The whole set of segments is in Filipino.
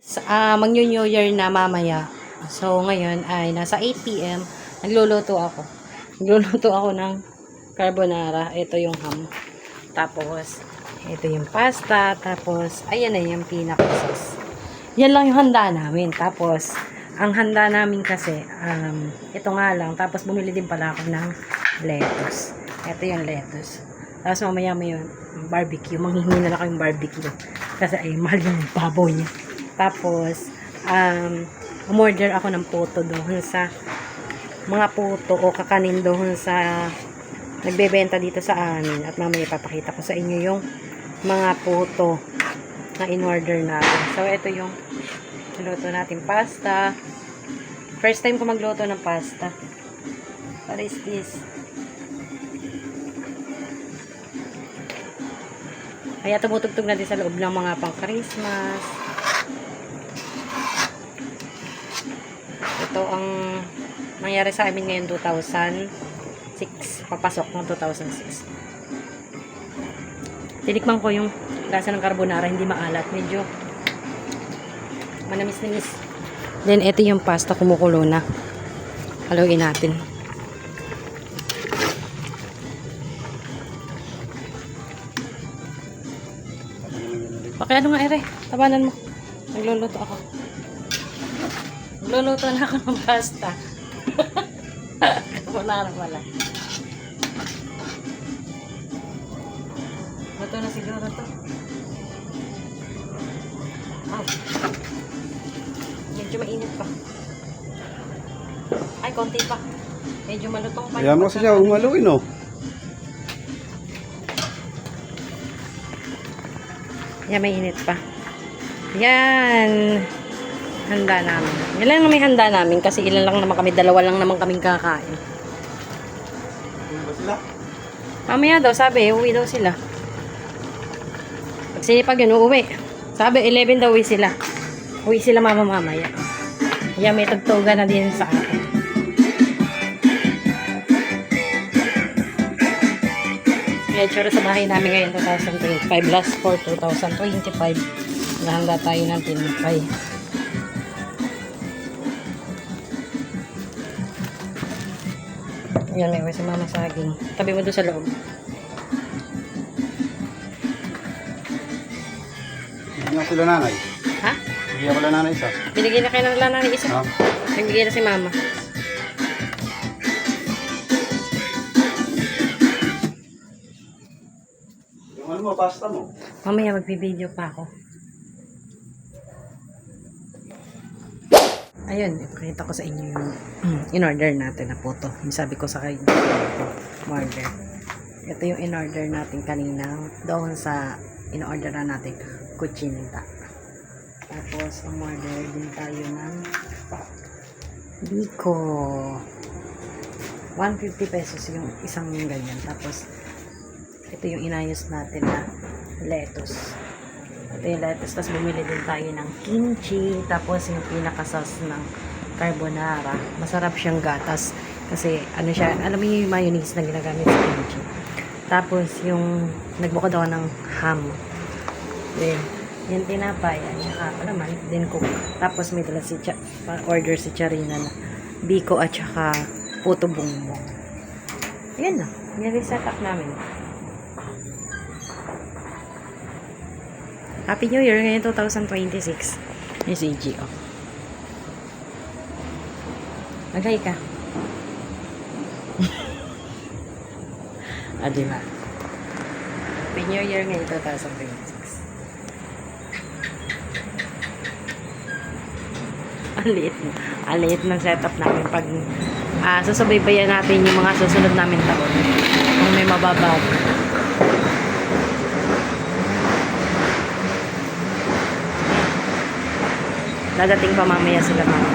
Magno-New Year na mamaya. So, ngayon ay nasa 8 p.m. Nagluluto ako. Nagluluto ako ng carbonara. Ito yung ham. Tapos, ito yung pasta. Tapos, ayan na yung pinaka-sauce. Yan lang yung handa namin. Tapos, ang handa namin kasi, ito nga lang. Tapos, bumili din pala ako ng lettuce. Ito yung lettuce. Tapos, mamaya may barbecue. Manghihingi na lang ako yung barbecue. Kasi, ay, mahal yung baboy niya. Tapos, umorder ako ng puto doon sa mga puto o kakanin doon sa nagbebenta dito sa amin. At mamaya ipapakita ko sa inyo yung mga puto na in-order natin. So, ito yung niluto natin pasta. First time ko magluto ng pasta. What is this? Kaya tumutugtog na din sa loob ng mga pang-Christmas. Ito ang nangyari sa amin ngayon 2006. Papasok ng 2006. Tinikman ko yung lasa ng carbonara. Hindi maalat. Medyo manamis-namis. Then, ito yung pasta. Kumukulo na. Haluin natin. Okay, ano nga ere? Tabanan mo. Nagluluto ako. Nagluluto na ako ng pasta. Carbonara pala. Luto na siguro to. Oh. Medyo mainit pa. Ay, konti pa. Medyo malutong pa. Kaya mo kasi siya umaluin, oh. Yan, may init pa. Yan. Handa namin. Yan lang may handa namin kasi ilan lang naman kami. Dalawa lang naman kaming kakain. Uwi ba sila? Mamaya daw, sabi, uwi daw sila. Pag sinipag yun, uuwi. Sabi, 11 daw uwi sila. Uwi sila mamaya. Yan, may tugtugan na din sa akin. Lecture sa bahay namin ngayon 2025. Last for 2025. Nahanda tayo ng tinapay. Yan, may si Mama saging. Tabi mo doon sa loob. Hindi nga sila nanay. Ha? Hindi nga pala nanay isa. Binigyan na kayo ng lana ni isa. Ha? Nagbigay na si Mama. Yung ano mo, pasta mo. Mamaya magbibideo pa ako. Ayun, ipakita ko sa inyo yung in-order natin na puto. Yung sabi ko sa kayo, order. Ito yung in-order natin kanina doon sa in-order na natin kutsinta. Tapos, umorder din tayo ng biko. 150 pesos yung isang ganyan. Tapos, ito yung inayos natin na lettuce. Ito yung lettuce. Tapos bumili din tayo ng kimchi. Tapos yung pinaka-sauce ng carbonara. Masarap siyang gatas. Kasi ano siya, alam mo yung mayonnaise na ginagamit sa kimchi. Tapos yung nagbukod ako ng ham. Then, yung tinapay. Naman, then cook. Tapos may dala si order si Charina na biko at saka puto bumbong. Ayan na. Nire-set up namin. Happy New Year ngayon 2026. Yung si EG, oh. Mag-hi ka. Diba? Happy New Year ngayon 2026. Ang liit ng setup namin pag susubaybayan natin yung mga susunod namin taon. Kung may mababago. Dadating pa mamaya sila mama.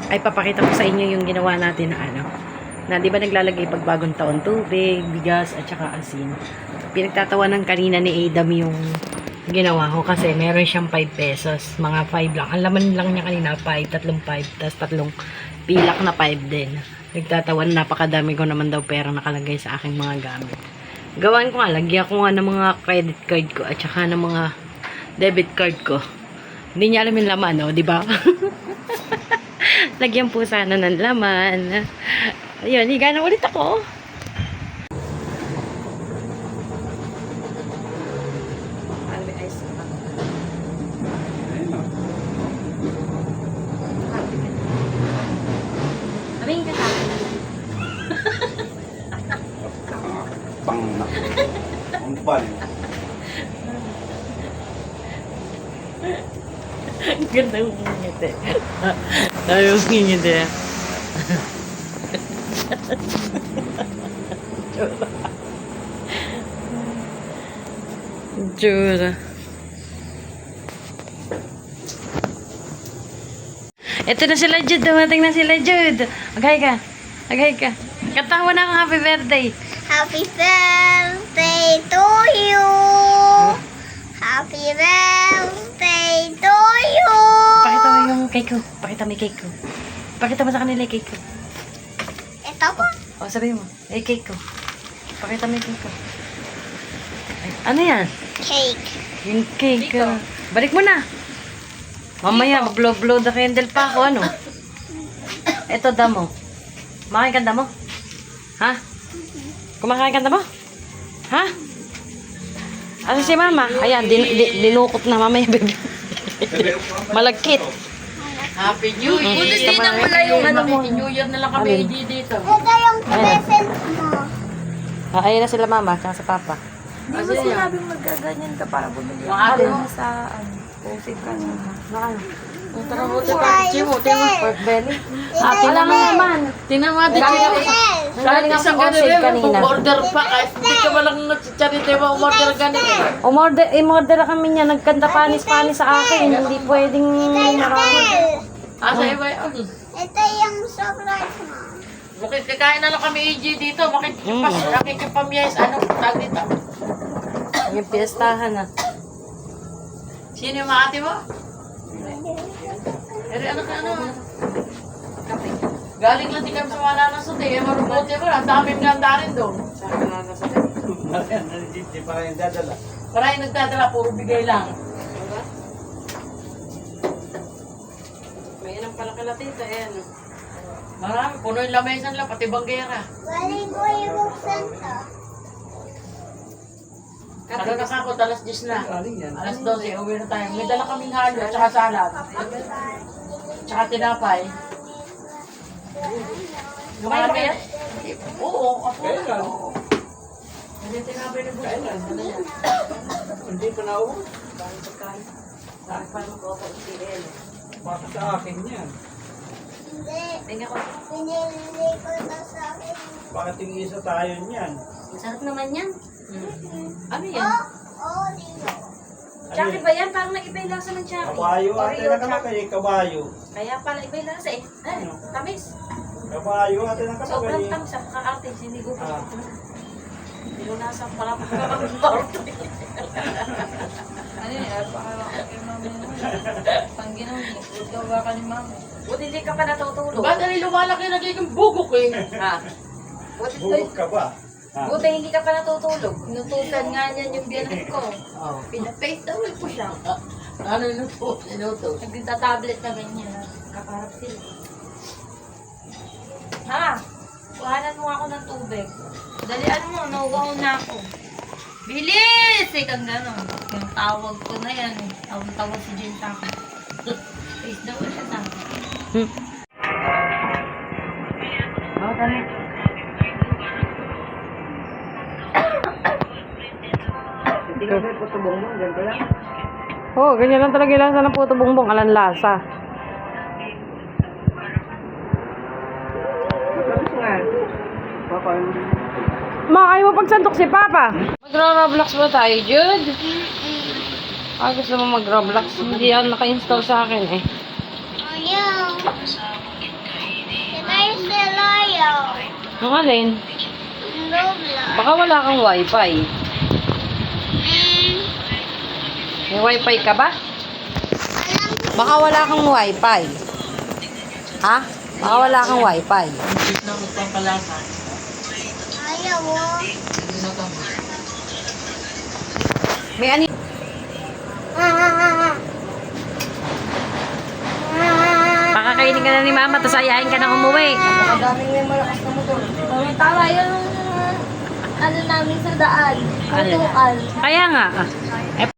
Ay, papakita ko sa inyo yung ginawa natin na na di ba naglalagay pag bagong taon tubig, bigas at saka asin. Pinagtatawanan kanina ni Adam yung ginawa ko kasi meron siyang 5 pesos. Mga 5 lang. Ang laman lang niya kanina 5, tatlong 5, tapos tatlong pilak na 5 din. Nagtatawan, napakadami ko naman daw perang nakalagay sa aking mga gamit. Gawan ko nga, lagyan ko nga ng mga credit card ko at saka ng mga debit card ko. Hindi niya alam yung laman, no? Di ba? Lagyan po sana ng laman. Ayun, higa na ulit ako. Ayun o. Sabihin ka sa akin. Pang na. Ang pal. Ganda yung ngingiti. Ayaw yung ngingiti. Jura. Ito na sila Jude. Dumating na sila Jude. Maghay ka. Maghay ka. Katawa na akong happy birthday. Happy birthday to you. Happy birthday to you. Pakita mo yung cake ko. Pakita mo yung cake ko. Pakita mo sa kanila yung cake ko. Ito po. O, sabihin mo. Eh, cake ko. Pakita mo yung cake ko. Ay, ano yan? Cake. Yung cake. Balik mo na. Mamaya, mag-blow the candle pa ako. Ano? Ito, damo. Kumakain ka damo? Ha? Kumakain ka damo? Ha? Ano si mama? Ayan, dinukot na mamaya, baby. Malagkit. Happy New Year! Buti din na wala yung ano mo. New Year na lang kami dito. Ito yung present mo. Ayan na sila mama, tsaka sa papa. Di ba sinabing magaganyan ka para bumili Ano? sa pusig ka na. Tara, Pork belly. Ate lang naman. Tingnan mo ate Galing Kahit nga isang sa ganun Osage rin, kanina. order pa. Kahit hindi ka walang charity mo, umorder ganun eh. Umorder kami niya. Nagkanta panis-panis sa akin. Hindi pwedeng marami. Asa iba yun? Ito yung surprise mo. Kakain na lang kami EG dito. Makikipamiyas. Ano? Tag dito. Yung piestahan na. Sino yung mga ate mo? Eri, ano ka ano? Galing lang di kami sa Mananasod eh. Marubuti ko. Ang daming ganda rin doon. Hindi pa rin dadala. Maraming nagdadala. Puro bigay lang. May ilang pala kala tita. Ayan. Marami. Puno yung lamesan lang. Pati banggera. Galing ko yung buksan to. Ano na ako? Alas 10 na. Alas 12. Uwi na tayo. May dala kaming halo. Tsaka salad. Tsaka tinapay. Kumain ba kayo? Oo. Ako na. May tinapay na buso. Hindi pa na ako. Baka sa akin yan. Hindi. Tingnan ko. Pinili ko to sa akin. Bakit yung isa tayo niyan? Masarap naman yan. Ano yan? Oh, Leo. Tsaka ba yan? Parang nag-iba yung lasa ng tsaka. Kabayo ate na kalakay. Kabayo. Kaya pala iba yung lasa eh. Tamis. Kabayo ate na Sobrang kalakay. tamis. Ang kakarte. Hindi ko pa. Ah. Hindi ko nasa pala pagkakakarte. Ano yun? Pang ginawin. Gawa ka ni mama. Buti hindi ka pa natutulog. Ba't dali lumalaki nagiging bugok eh? Ha? Buti, Bugok ka ba? buti hindi ka pa natutulog. Inutusan nga niyan yung biyanan ko. Pinapaste daw ko siya. Ano inutos? Nagtatablet na ganyan. Kaparap sila. Ha? Kuhanan mo ako ng tubig. Dalian mo, nauwaw na ako. Bilis! Ikang gano'n. Yung tawag ko na yan. Tawag si Jen sa akin. Face daw siya sa akin. Oo, kami. Hindi ka may puto bongbong. Ganito lang. Oo, ganyan lang talaga yung lasa ng puto bongbong. Alan lasa. Matalis nga. Papa, Ma, ayaw mo pagsantok si Papa. Magro-Roblox ba tayo, Jude? Ah, gusto mo mag-Roblox? Hindi yan naka-install sa akin eh. Ayaw. Ito yung si Leo. Ang alin? Roblox. Baka wala kang wifi. May wifi ka ba? Alam ko. Baka wala kang wifi. Ha? Baka wala kang wifi. Ayaw, oh. May ani... Pakakainin ka na ni mama, tapos ayahin ka na umuwi. Daming may malakas na motor. Tama yung ano namin sa daan. Ano? Tutukan. Kaya nga. Eh,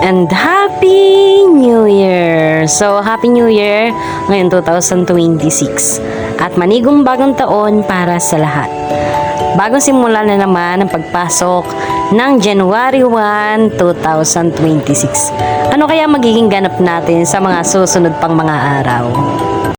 and Happy New Year! So, Happy New Year ngayon 2026. At manigong bagong taon para sa lahat. Bagong simula na naman ang pagpasok ng January 1, 2026. Ano kaya magiging ganap natin sa mga susunod pang mga araw?